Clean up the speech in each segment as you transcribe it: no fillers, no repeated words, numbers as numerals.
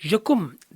1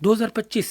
2025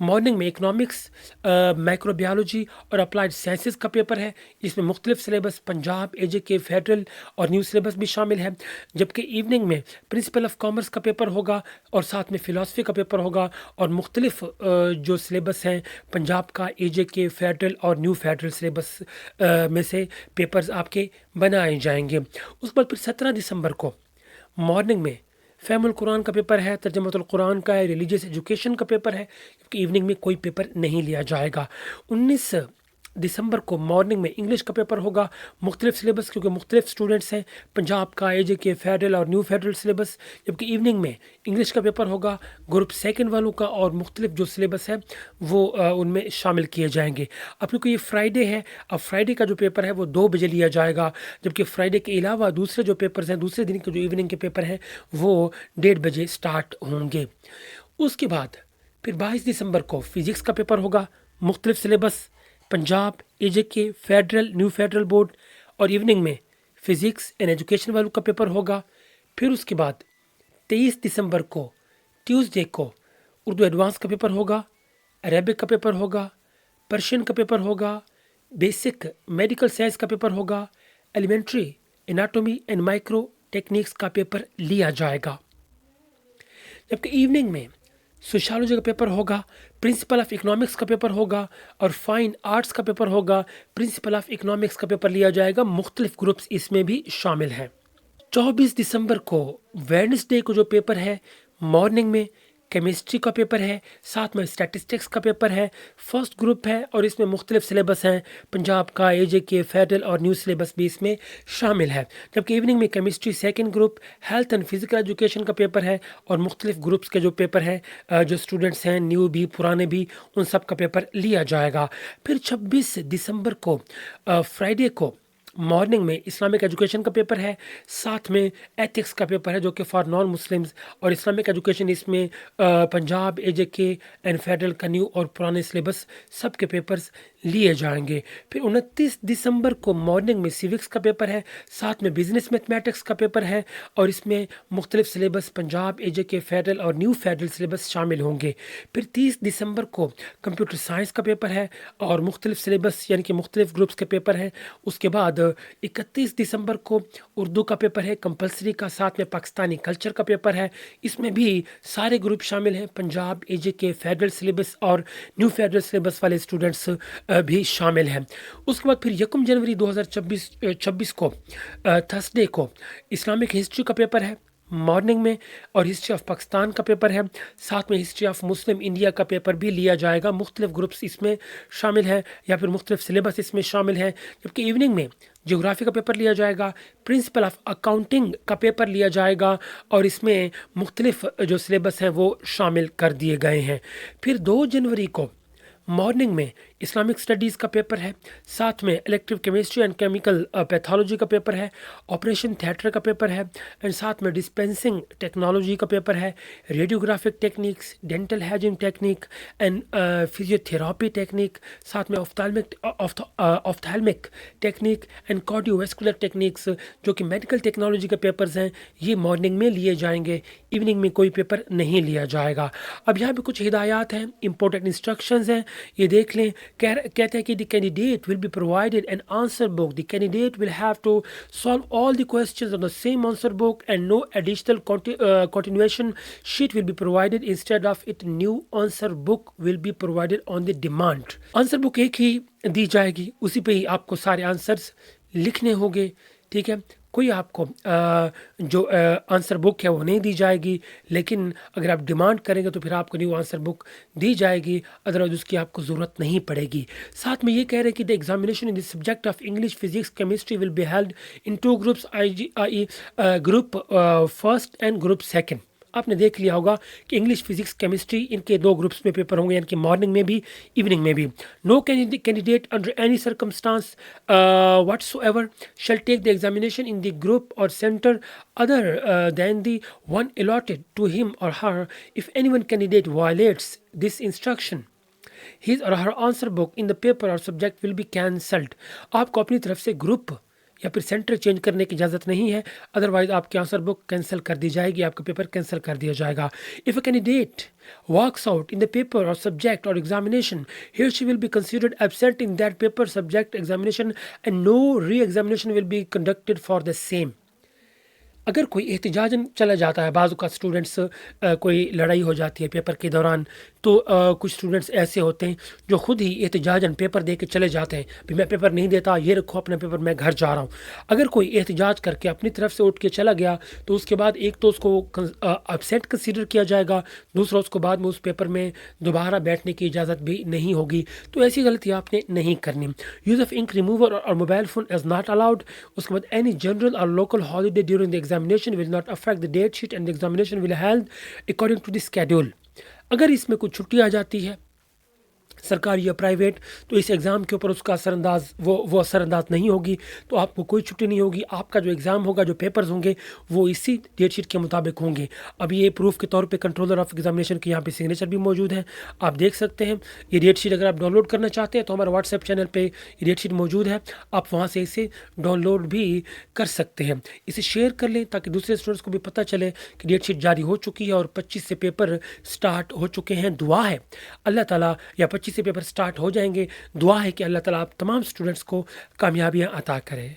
morning میں economics, micro biology اور applied sciences کا پیپر ہے، اس میں مختلف سلیبس پنجاب اے جے کے فیڈرل اور نیو سلیبس بھی شامل ہے، جبکہ ایوننگ میں پرنسپل آف کامرس کا پیپر ہوگا اور ساتھ میں فلاسفی کا پیپر ہوگا اور مختلف جو سلیبس ہیں پنجاب کا اے جے کے فیڈرل اور نیو فیڈرل سلیبس میں سے پیپرز آپ کے بنائے جائیں گے۔ اس کے بعد پھر 17 دسمبر کو مارننگ میں فہم القرآن کا پیپر ہے، ترجمۃ القرآن کا ہے، ریلیجیس ایجوکیشن کا پیپر ہے، جبکہ ایوننگ میں کوئی پیپر نہیں لیا جائے گا۔ 19 دسمبر کو مارننگ میں انگلش کا پیپر ہوگا، مختلف سلیبس کیونکہ مختلف اسٹوڈنٹس ہیں، پنجاب کا اے جے کے فیڈرل اور نیو فیڈرل سلیبس، جبکہ ایوننگ میں انگلش کا پیپر ہوگا گروپ سیکنڈ والوں کا، اور مختلف جو سلیبس ہے وہ ان میں شامل کیے جائیں گے۔ اب کیونکہ یہ فرائیڈے ہے، اب فرائیڈے کا جو پیپر ہے وہ 2 بجے لیا جائے گا، جبکہ فرائیڈے کے علاوہ دوسرے جو پیپرز ہیں، دوسرے دن کے جو ایوننگ کے پیپر ہیں وہ 1:30 بجے سٹارٹ ہوں گے۔ اس کے بعد پھر 22 دسمبر کو فزکس کا پیپر ہوگا، مختلف سلیبس پنجاب اے جے کے فیڈرل نیو فیڈرل بورڈ، اور ایوننگ میں فزکس اینڈ ایجوکیشن والوں کا پیپر ہوگا۔ پھر اس کے بعد 23 دسمبر کو ٹیوزڈے کو اردو ایڈوانس کا پیپر ہوگا، عربک کا پیپر ہوگا، پرشین کا پیپر ہوگا، بیسک میڈیکل سائنس کا پیپر ہوگا، elementary anatomy and micro techniques کا پیپر لیا جائے گا، جبکہ ایوننگ میں سوشالوجی کا پیپر ہوگا، پرنسپل آف اکنامکس کا پیپر ہوگا، اور فائن آرٹس کا پیپر ہوگا، پرنسپل آف اکنامکس کا پیپر لیا جائے گا، مختلف گروپس اس میں بھی شامل ہیں۔ 24 دسمبر کو ویڈنسڈے کو جو پیپر ہے مارننگ میں کیمسٹری کا پیپر ہے، ساتھ میں اسٹیٹسٹکس کا پیپر ہے، فرسٹ گروپ ہے اور اس میں مختلف سلیبس ہیں، پنجاب کا اے جے کے فیڈرل اور نیو سلیبس بھی اس میں شامل ہے، جبکہ ایوننگ میں chemistry second group, health and physical education کا پیپر ہے، اور مختلف گروپس کے جو پیپر ہیں جو اسٹوڈنٹس ہیں نیو بھی پرانے بھی ان سب کا پیپر لیا جائے گا۔ پھر 26 دسمبر کو فرائیڈے کو مارننگ میں اسلامک ایجوکیشن کا پیپر ہے، ساتھ میں ایتھکس کا پیپر ہے جو کہ فار نان مسلمز، اور اسلامک ایجوکیشن اس میں پنجاب اے جے کے اینڈ فیڈرل کا نیو اور پرانے سلیبس سب کے پیپرز لیے جائیں گے۔ پھر 29 دسمبر کو مارننگ میں سیوکس کا پیپر ہے، ساتھ میں بزنس میتھمیٹکس کا پیپر ہے، اور اس میں مختلف سلیبس پنجاب اے جے کے فیڈرل اور نیو فیڈرل سلیبس شامل ہوں گے۔ پھر 30 دسمبر کو کمپیوٹر سائنس کا پیپر ہے اور مختلف سلیبس یعنی کہ مختلف گروپس کے پیپر ہیں۔ اس کے بعد 31 دسمبر کو اردو کا پیپر ہے کمپلسری کا، ساتھ میں پاکستانی کلچر کا پیپر ہے، اس میں بھی سارے گروپ شامل ہیں، پنجاب اے جے کے فیڈرل سلیبس اور نیو فیڈرل سلیبس والے اسٹوڈنٹس بھی شامل ہیں۔ اس کے بعد پھر 1 جنوری 2026 کو تھرسڈے کو اسلامک ہسٹری کا پیپر ہے مارننگ میں، اور ہسٹری آف پاکستان کا پیپر ہے، ساتھ میں ہسٹری آف مسلم انڈیا کا پیپر بھی لیا جائے گا، مختلف گروپس اس میں شامل ہیں یا پھر مختلف سلیبس اس میں شامل ہیں، جبکہ ایوننگ میں جغرافی کا پیپر لیا جائے گا، پرنسپل آف اکاؤنٹنگ کا پیپر لیا جائے گا، اور اس میں مختلف جو سلیبس ہیں وہ شامل کر دیے گئے ہیں۔ پھر 2 جنوری کو مارننگ میں اسلامک اسٹڈیز کا پیپر ہے، ساتھ میں elective chemistry and chemical pathology کا پیپر ہے، آپریشن تھیٹر کا پیپر ہے، اینڈ ساتھ میں ڈسپینسنگ ٹیکنالوجی کا پیپر ہے، radiographic techniques, dental hygiene technique and physiotherapy technique, ساتھ میں ophthalmic technique and cardio vascular techniques جو کہ میڈیکل ٹیکنالوجی کے پیپرز ہیں، یہ مارننگ میں لیے جائیں گے، ایوننگ میں کوئی پیپر نہیں لیا جائے گا۔ اب یہاں پہ کچھ ہدایات ہیں، امپورٹنٹ انسٹرکشنز ہیں، یہ دیکھ لیں۔ کہتے ہیں کہ the candidate will be provided an answer book, the candidate will have to solve all the questions on the same answer book and no additional continuation sheet will be provided, instead of it new answer book will be provided on the demand. Answer book ایک ہی دی جائے گی، اسی پہ ہی آپ کو سارے answers لکھنے ہوں گے، ٹھیک ہے، کوئی آپ کو جو آنسر بک ہے وہ نہیں دی جائے گی، لیکن اگر آپ ڈیمانڈ کریں گے تو پھر آپ کو نیو آنسر بک دی جائے گی، ادروائز اس کی آپ کو ضرورت نہیں پڑے گی۔ ساتھ میں یہ کہہ رہے ہیں کہ the examination in the subject of English physics chemistry will be held in 2 groups, group first and group second. آپ نے دیکھ لیا ہوگا کہ انگلش فزکس کیمسٹری ان کے 2 گروپس میں پیپر ہوں گے، یعنی کہ مارننگ میں بھی ایوننگ میں بھی۔ No candidate under any circumstances whatsoever shall take the examination in the group or center other than the one allotted to him or her. If any one candidate violates this instruction, his or her answer book in the paper or subject will be cancelled. آپ کو اپنی طرف سے group یا پھر centre change کرنے کی اجازت نہیں ہے، ادروائز آپ کی آنسر بک کینسل کر دی جائے گی، آپ کا پیپر کینسل کر دیا جائے گا۔ If a candidate walks out in the paper or subject or examination, he or she will be considered absent in that paper, subject, examination, and no re-examination will be conducted for the same۔ اگر کوئی احتجاجاً چلا جاتا ہے، بعض اوقات students کوئی لڑائی ہو جاتی ہے پیپر کے دوران، تو کچھ اسٹوڈنٹس ایسے ہوتے ہیں جو خود ہی احتجاجاً پیپر دے کے چلے جاتے ہیں، بھی میں پیپر نہیں دیتا، یہ رکھو اپنا پیپر، میں گھر جا رہا ہوں۔ اگر کوئی احتجاج کر کے اپنی طرف سے اٹھ کے چلا گیا تو اس کے بعد ایک تو اس کو ابسینٹ کنسیڈر کیا جائے گا، دوسرا اس کو بعد میں اس پیپر میں دوبارہ بیٹھنے کی اجازت بھی نہیں ہوگی۔ تو ایسی غلطی آپ نے نہیں کرنی۔ Use of ink remover or mobile phone is not allowed. اس کے بعد any general or local holiday during the examination will not affect the date sheet and the examination will held according to the schedule۔ اگر اس میں کوئی چھٹی آ جاتی ہے سرکاری یا پرائیویٹ، تو اس ایگزام کے اوپر اس کا اثر انداز وہ اثر انداز نہیں ہوگی، تو آپ کو کوئی چھٹی نہیں ہوگی، آپ کا جو ایگزام ہوگا، جو پیپرز ہوں گے وہ اسی ڈیٹ شیٹ کے مطابق ہوں گے۔ اب یہ پروف کے طور پہ کنٹرولر آف ایگزامینیشن کی یہاں پہ سگنیچر بھی موجود ہے، آپ دیکھ سکتے ہیں۔ یہ ڈیٹ شیٹ اگر آپ ڈاؤن لوڈ کرنا چاہتے ہیں تو ہمارا واٹس ایپ چینل پہ یہ ڈیٹ شیٹ موجود ہے، آپ وہاں سے اسے ڈاؤن لوڈ بھی کر سکتے ہیں۔ اسے شیئر کر لیں تاکہ دوسرے اسٹوڈنٹس کو بھی پتہ چلے کہ ڈیٹ شیٹ جاری ہو چکی ہے اور 25 سے پیپر سٹارٹ ہو چکے ہیں۔ دعا ہے اللہ تعالیٰ، یا 25 سے پیپر سٹارٹ ہو جائیں گے، دعا ہے کہ اللہ تعالیٰ آپ تمام اسٹوڈنٹس کو کامیابیاں عطا کرے۔